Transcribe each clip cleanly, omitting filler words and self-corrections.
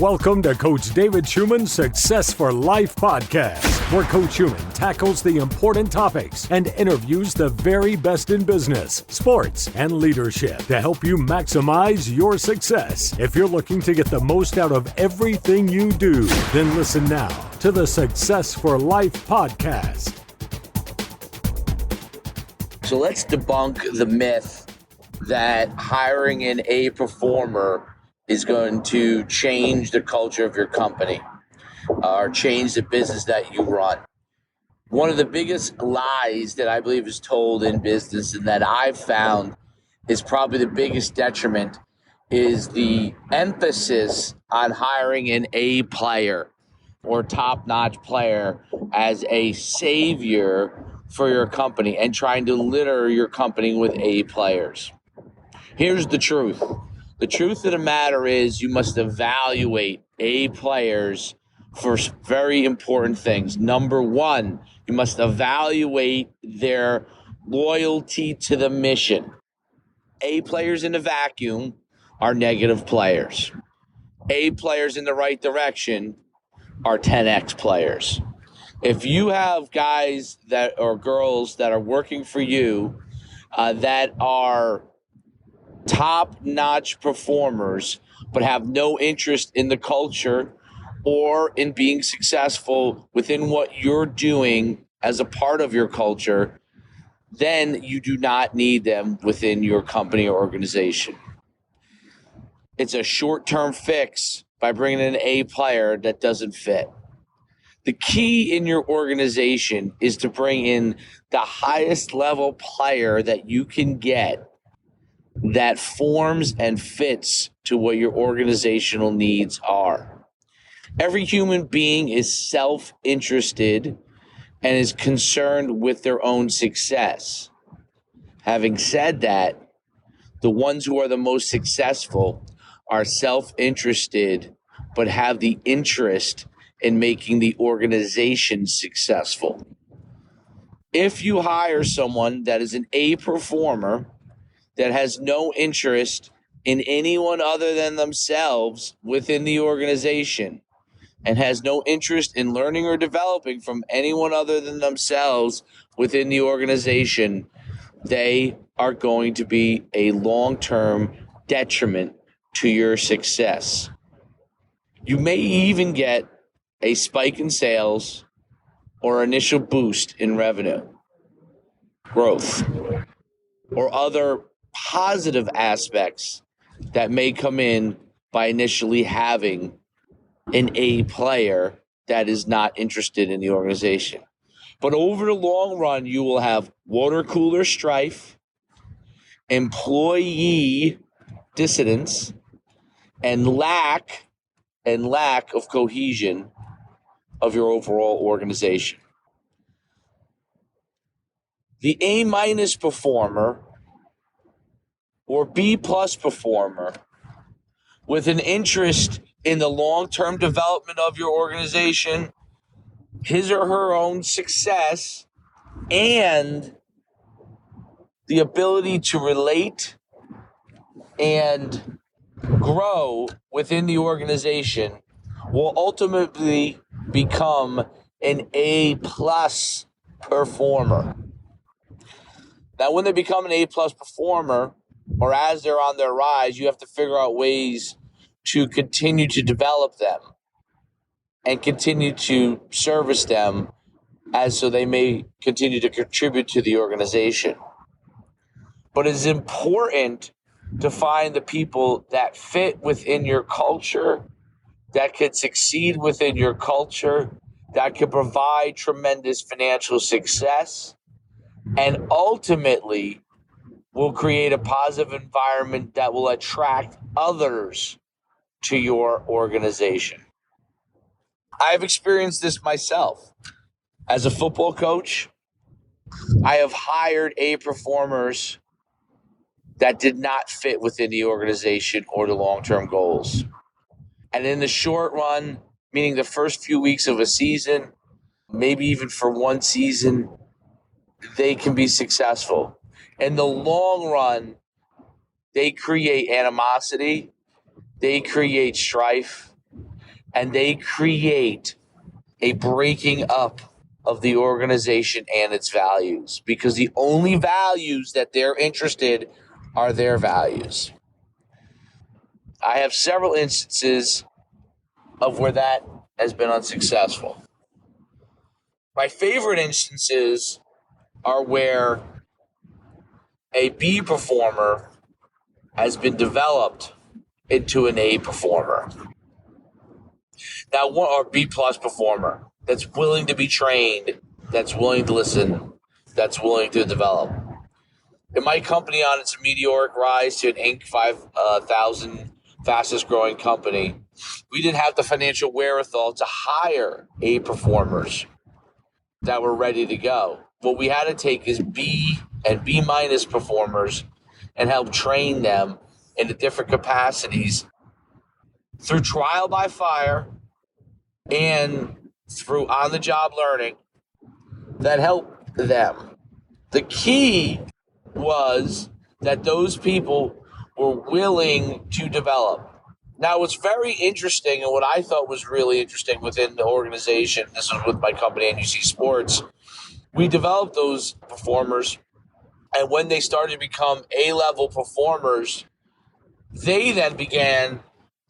Welcome to Coach David Schuman's Success for Life podcast, where Coach Schuman tackles the important topics and interviews the very best in business, sports, and leadership to help you maximize your success. If you're looking to get the most out of everything you do, then listen now to the Success for Life podcast. So let's debunk the myth that hiring an A performer is going to change the culture of your company or change the business that you run. One of the biggest lies that I believe is told in business and that I've found is probably the biggest detriment is the emphasis on hiring an A player or top-notch player as a savior for your company and trying to litter your company with A players. Here's the truth. The truth of the matter is you must evaluate A players for very important things. Number one, you must evaluate their loyalty to the mission. A players in a vacuum are negative players. A players in the right direction are 10x players. If you have guys that or girls that are working for you that are top-notch performers but have no interest in the culture or in being successful within what you're doing as a part of your culture, then you do not need them within your company or organization. It's a short-term fix by bringing in an A player that doesn't fit. The key in your organization is to bring in the highest level player that you can get that forms and fits to what your organizational needs are. Every human being is self-interested and is concerned with their own success. Having said that, the ones who are the most successful are self-interested but have the interest in making the organization successful. If you hire someone that is an A performer that has no interest in anyone other than themselves within the organization and has no interest in learning or developing from anyone other than themselves within the organization, they are going to be a long-term detriment to your success. You may even get a spike in sales or initial boost in revenue, growth, or other positive aspects that may come in by initially having an A player that is not interested in the organization. But over the long run, you will have water cooler strife, employee dissidence, and lack of cohesion of your overall organization. The A- performer or B+ performer with an interest in the long-term development of your organization, his or her own success, and the ability to relate and grow within the organization will ultimately become an A+ performer. Now, when they become an A+ performer, or as they're on their rise, you have to figure out ways to continue to develop them and continue to service them as so they may continue to contribute to the organization. But it's important to find the people that fit within your culture, that could succeed within your culture, that could provide tremendous financial success, and ultimately will create a positive environment that will attract others to your organization. I've experienced this myself. As a football coach, I have hired A performers that did not fit within the organization or the long-term goals. And in the short run, meaning the first few weeks of a season, maybe even for one season, they can be successful. In the long run, they create animosity, they create strife, and they create a breaking up of the organization and its values, because the only values that they're interested are their values. I have several instances of where that has been unsuccessful. My favorite instances are where a B performer has been developed into an A performer. Now, or B plus performer that's willing to be trained, that's willing to listen, that's willing to develop. In my company, on its meteoric rise to an Inc. 5,000 fastest growing company, we didn't have the financial wherewithal to hire A performers that were ready to go. What we had to take is B and B minus performers and help train them into different capacities through trial by fire and through on-the-job learning that helped them. The key was that those people were willing to develop. Now, what's very interesting, and what I thought was really interesting within the organization, this was with my company, NUC Sports, we developed those performers, and when they started to become A-level performers, they then began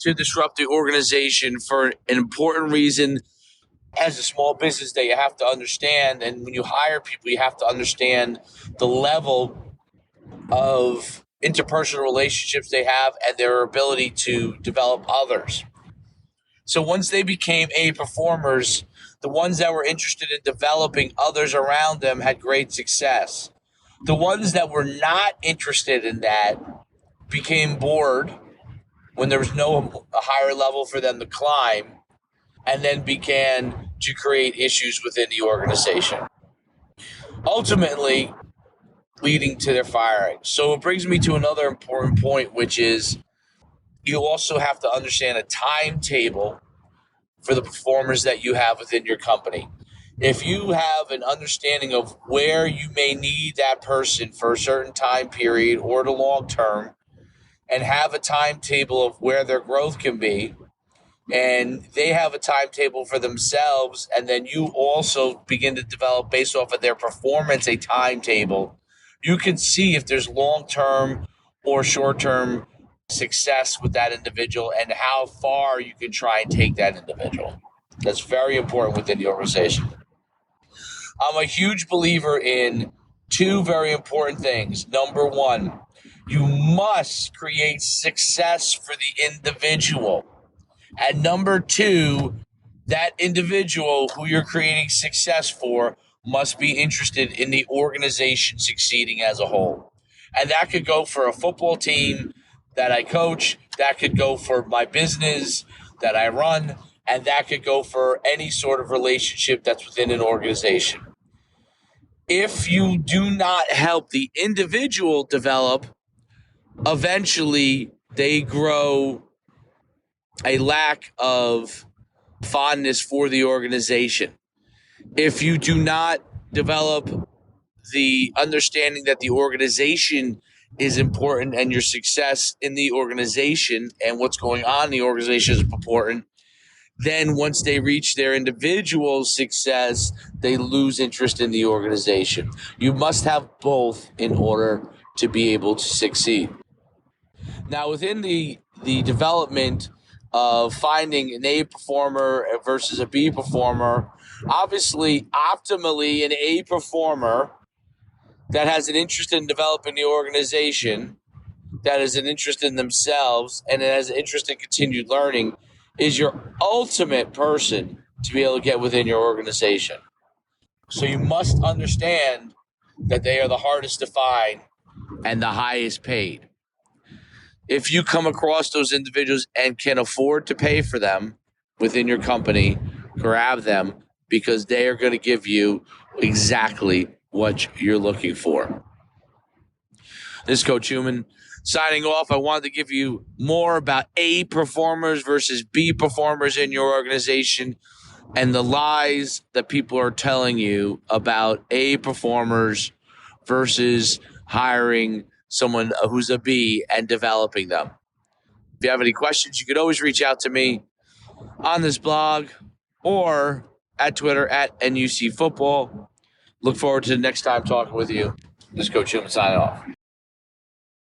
to disrupt the organization for an important reason. As a small business that you have to understand, and when you hire people, you have to understand the level of interpersonal relationships they have and their ability to develop others. So once they became A performers, the ones that were interested in developing others around them had great success. The ones that were not interested in that became bored when there was no a higher level for them to climb, and then began to create issues within the organization, ultimately leading to their firing. So it brings me to another important point, which is you also have to understand a timetable for the performers that you have within your company. If you have an understanding of where you may need that person for a certain time period or the long term, and have a timetable of where their growth can be, and they have a timetable for themselves, and then you also begin to develop based off of their performance a timetable, you can see if there's long-term or short-term success with that individual and how far you can try and take that individual. That's very important within the organization. I'm a huge believer in two very important things. Number one, you must create success for the individual. And number two, that individual who you're creating success for must be interested in the organization succeeding as a whole. And that could go for a football team that I coach, that could go for my business that I run, and that could go for any sort of relationship that's within an organization. If you do not help the individual develop, eventually they grow a lack of fondness for the organization. If you do not develop the understanding that the organization is important and your success in the organization and what's going on in the organization is important, then once they reach their individual success, they lose interest in the organization. You must have both in order to be able to succeed. Now, within the development of finding an A performer versus a B performer, obviously, optimally, an A performer that has an interest in developing the organization, that has an interest in themselves, and has an interest in continued learning is your ultimate person to be able to get within your organization. So you must understand that they are the hardest to find and the highest paid. If you come across those individuals and can afford to pay for them within your company, grab them, because they are going to give you exactly what you're looking for. This is Coach Human signing off. I wanted to give you more about A performers versus B performers in your organization and the lies that people are telling you about A performers versus hiring someone who's a B and developing them. If you have any questions, you could always reach out to me. on this blog or at Twitter at NUC Football. Look forward to the next time talking with you. This is Coach Human signing off.